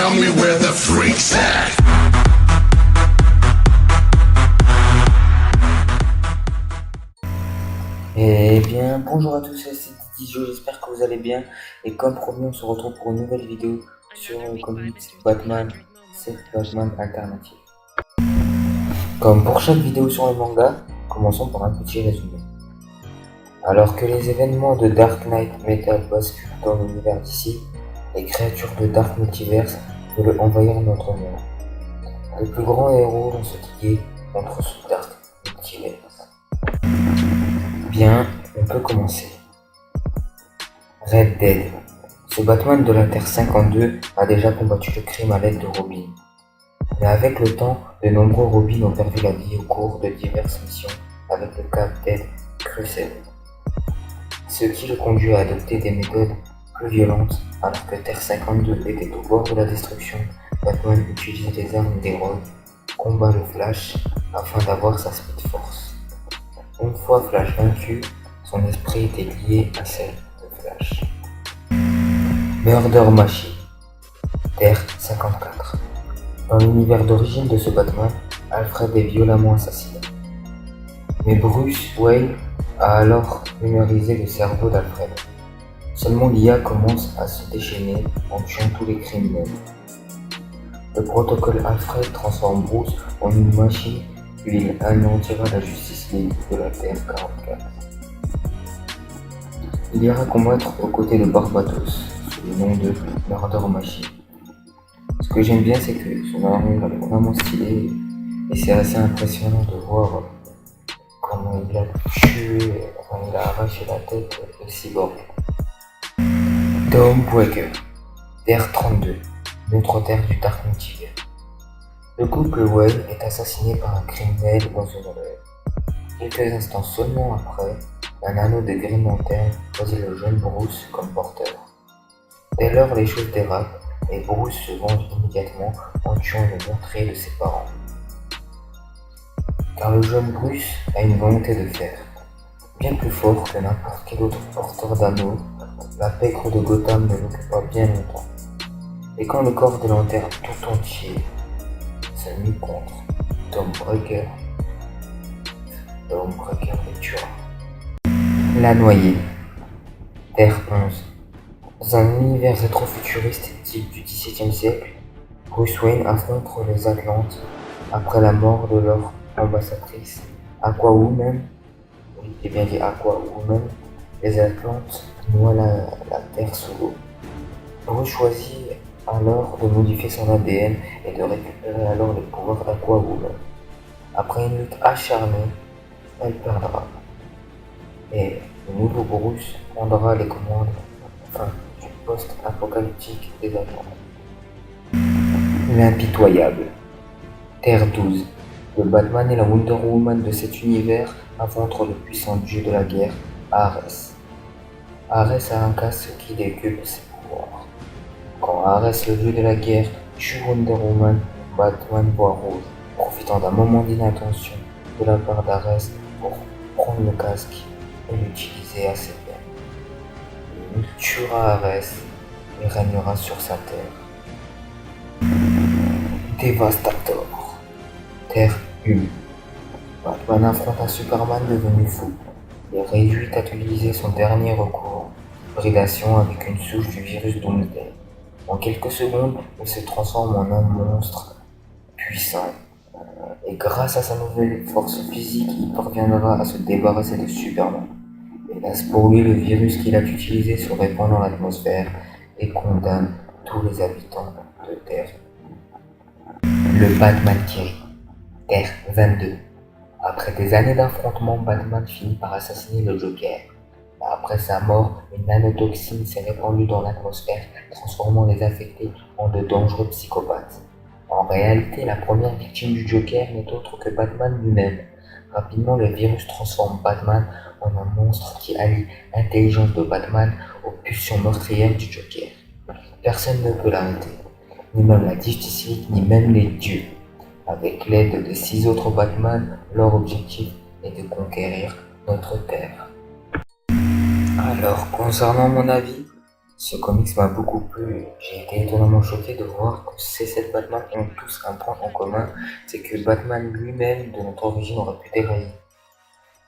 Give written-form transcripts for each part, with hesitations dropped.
tell me where the freak's at. Eh bien, bonjour à tous, c'est Didio, j'espère que vous allez bien. Et comme promis, on se retrouve pour une nouvelle vidéo sur le comics Batman, c'est Batman Alternative. Comme pour chaque vidéo sur le manga, commençons par un petit résumé. Alors que les événements de Dark Knight Metal basculent dans l'univers d'ici, les créatures de Dark Multiverse veulent envahir notre monde. Les plus grands héros vont se liguer contre ce Dark Multiverse. Bien, on peut commencer. Red Dead. Ce Batman de la Terre 52 a déjà combattu le crime à l'aide de Robin. Mais avec le temps, de nombreux Robins ont perdu la vie au cours de diverses missions avec le Captain Crusade. Ce qui le conduit à adopter des méthodes plus violentes. Alors que Terre 52 était au bord de la destruction, Batman utilise les armes des rogues, combat le Flash afin d'avoir sa Speed Force. Une fois Flash vaincu, son esprit était lié à celle de Flash. Murder Machine, Terre 54. Dans l'univers d'origine de ce Batman, Alfred est violemment assassiné. Mais Bruce Wayne a alors numérisé le cerveau d'Alfred. Seulement l'IA commence à se déchaîner en tuant tous les criminels. Le protocole Alfred transforme Bruce en une machine, puis il anéantira la Justice League de la Terre 44. Il ira combattre aux côtés de Barbatos, sous le nom de Murder Machine. Ce que j'aime bien, c'est que son armure est vraiment stylée, et c'est assez impressionnant de voir comment il a tué, comment il a arraché la tête de Cyborg. Dawnbreaker, Terre 32, notre terre du Dark Multiverse. Le couple Wayne est assassiné par un criminel dans une rue. Quelques instants seulement après, un anneau de Green Lantern choisit le jeune Bruce comme porteur. Dès lors, les choses dérapent et Bruce se venge immédiatement en tuant le meurtrier de ses parents. Car le jeune Bruce a une volonté de fer. Bien plus fort que n'importe quel autre porteur d'anneau, la pègre de Gotham ne l'occupe pas bien longtemps. Et quand le corps de Lanterne tout entier se mit contre Dawnbreaker le tuera. La Noyée, Terre 11. Dans un univers rétro-futuriste type du XVIIe siècle, Bruce Wayne affronte les Atlantes après la mort de leur ambassadrice Aquawoman. Oui, j'ai bien dit Aquawoman. Les Atlantes noient la Terre sous l'eau. Bruce choisit alors de modifier son ADN et de récupérer alors les pouvoirs d'Aquawoman. Après une lutte acharnée, elle perdra. Et le nouveau Bruce prendra les commandes du post-apocalyptique des Atlantes. L'impitoyable. Terre 12. Le Batman et la Wonder Woman de cet univers affrontent le puissant dieu de la guerre, Ares. Ares a un casque qui décuple ses pouvoirs. Quand Ares, le dieu de la guerre, tue Wonder Woman, Batman voit rouge, profitant d'un moment d'inattention de la part d'Ares pour prendre le casque et l'utiliser à ses fins. Il tuera Ares et régnera sur sa terre. Devastator, Terre 1. Batman affronte un Superman devenu fou et réduit à utiliser son dernier recours, hybridation avec une souche du virus Doomsday. En quelques secondes, il se transforme en un monstre puissant. Et grâce à sa nouvelle force physique, il parviendra à se débarrasser de Superman. Hélas pour lui, le virus qu'il a utilisé se répand dans l'atmosphère et condamne tous les habitants de Terre. Le Batman Kiri, Terre 22. Après des années d'affrontements, Batman finit par assassiner le Joker. Après sa mort, une nanotoxine s'est répandue dans l'atmosphère, transformant les affectés en de dangereux psychopathes. En réalité, la première victime du Joker n'est autre que Batman lui-même. Rapidement, le virus transforme Batman en un monstre qui allie l'intelligence de Batman aux pulsions meurtrières du Joker. Personne ne peut l'arrêter, ni même la Justice League, ni même les dieux. Avec l'aide de 6 autres Batman, leur objectif est de conquérir notre Terre. Alors, concernant mon avis, Ce comics m'a beaucoup plu. J'ai été étonnamment choqué de voir que ces 7 Batman ont tous un point en commun, c'est que Batman lui-même de notre origine aurait pu dérailler.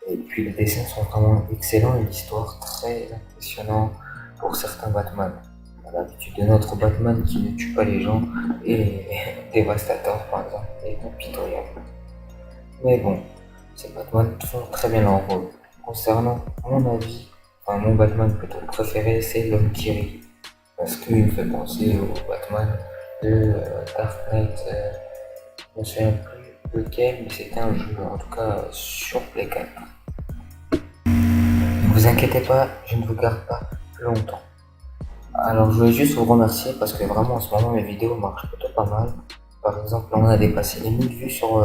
Et puis les dessins sont vraiment excellents et l'histoire très impressionnante pour certains Batman. On a l'habitude de notre Batman qui ne tue pas les gens et dévastateur par exemple et impitoyable. Mais bon, ces Batman font très bien leur rôle. Concernant mon avis, enfin mon Batman plutôt préféré, c'est l'homme qui rit. Parce qu'il me fait penser au Batman de Dark Knight. Je ne me souviens plus lequel, mais c'était un jeu, en tout cas sur Play 4. Ne vous inquiétez pas, je ne vous garde pas plus longtemps. Alors je voulais juste vous remercier parce que vraiment en ce moment mes vidéos marchent plutôt pas mal. Par exemple, là, on a dépassé les 1000 vues sur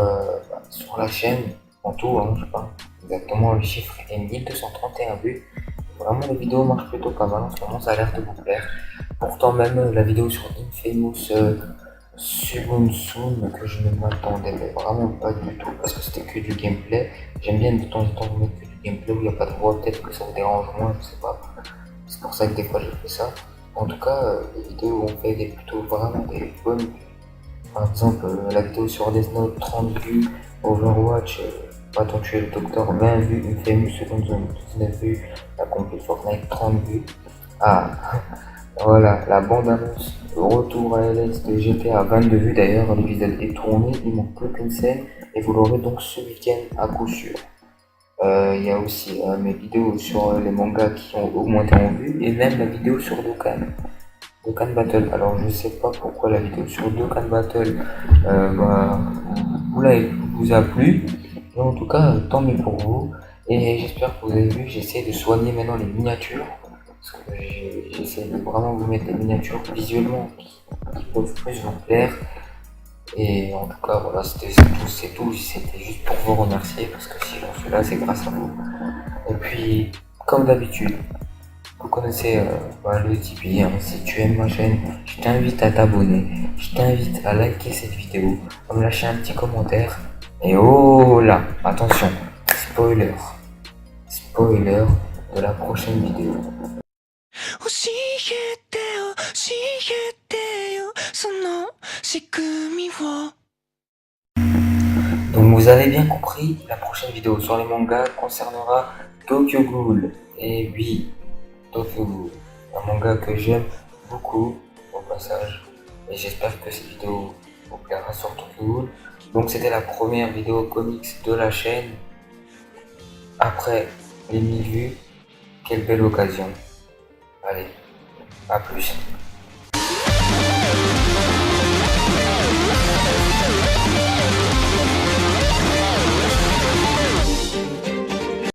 la chaîne en tout, hein, je sais pas exactement le chiffre est 1231 vues. Vraiment les vidéos marchent plutôt pas mal en ce moment, ça a l'air de vous plaire. Pourtant même la vidéo sur Infamous Second Soon que je ne m'attendais vraiment pas du tout parce que c'était que du gameplay. J'aime bien de temps en temps vous mettre que du gameplay où il n'y a pas de voix, peut-être que ça vous dérange moins, je sais pas. C'est pour ça que des fois je fais ça. En tout cas, les vidéos ont fait plutôt vraiment des bonnes vues. Par exemple, la vidéo sur Death Note 30 vues, Overwatch, Pas-on tuer le docteur 20 vues, Infamous Second Zone 19 vues, la compil Fortnite 30 vues. Ah, voilà, la bande-annonce Retour à LS de GTA 22 vues d'ailleurs, l'épisode est tourné, il manque plus qu'une scène et vous l'aurez donc ce week-end à coup sûr. Il y a aussi mes vidéos sur les mangas qui ont augmenté en vues et même la vidéo sur Dokkan Battle. Alors je sais pas pourquoi la vidéo sur Dokkan Battle vous a plu, mais en tout cas tant mieux pour vous et j'espère que vous avez vu, j'essaie de soigner maintenant les miniatures parce que j'essaie de vraiment vous mettre des miniatures visuellement qui peuvent plus vous plaire. Et en tout cas, voilà, c'est tout. C'était juste pour vous remercier parce que si j'en suis là, c'est grâce à vous. Et puis, comme d'habitude, vous connaissez le Tipeee. Hein. Si tu aimes ma chaîne, je t'invite à t'abonner. Je t'invite à liker cette vidéo, à me lâcher un petit commentaire. Et oh là, attention, spoiler, spoiler de la prochaine vidéo. Donc vous avez bien compris, la prochaine vidéo sur les mangas concernera Tokyo Ghoul. Et oui, Tokyo Ghoul, un manga que j'aime beaucoup au passage. Et j'espère que cette vidéo vous plaira sur Tokyo Ghoul. Donc c'était la première vidéo comics de la chaîne. Après les 1000 vues, quelle belle occasion. Allez, à plus.